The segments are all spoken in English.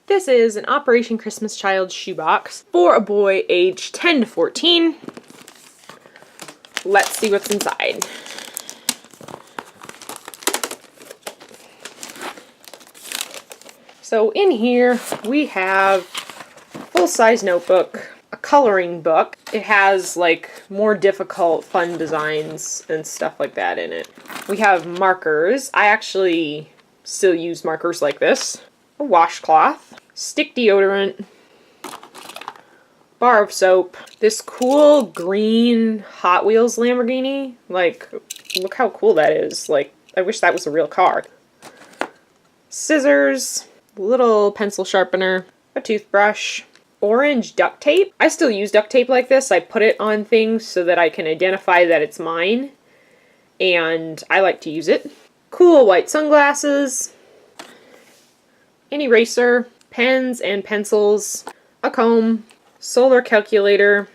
This is an Operation Christmas Child Shoebox for a boy aged 10 to 14. Let's see what's inside. So in here we have a full-size notebook, a coloring book. It has like more difficult fun designs and stuff like that in it. We have markers. I actually still use markers like this. A washcloth, stick deodorant, bar of soap, this cool green Hot Wheels Lamborghini. Like, look how cool that is. Like, I wish that was a real car. Scissors, little pencil sharpener, a toothbrush, orange duct tape. I still use duct tape like this. I put it on things so that I can identify that it's mine, and I like to use it. Cool white sunglasses, an eraser, pens and pencils, a comb, solar calculator.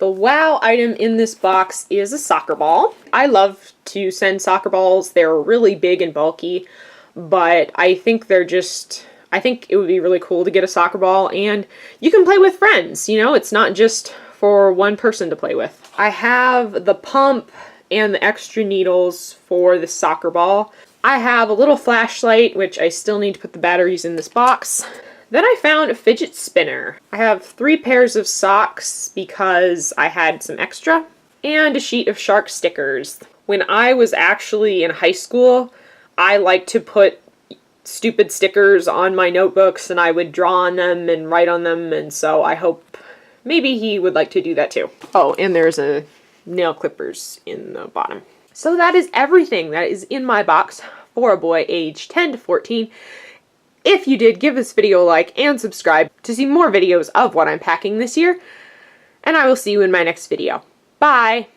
The wow item in this box is a soccer ball. I love to send soccer balls. They're really big and bulky, but I think I think it would be really cool to get a soccer ball, and you can play with friends, you know? It's not just for one person to play with. I have the pump and the extra needles for the soccer ball. I have a little flashlight, which I still need to put the batteries in this box. Then I found a fidget spinner. I have 3 pairs of socks because I had some extra, and a sheet of shark stickers. When I was actually in high school, I liked to put stupid stickers on my notebooks, and I would draw on them and write on them, and so I hope maybe he would like to do that too. Oh, and there's a nail clippers in the bottom. So that is everything that is in my box for a boy aged 10 to 14. If you did, give this video a like and subscribe to see more videos of what I'm packing this year, and I will see you in my next video. Bye!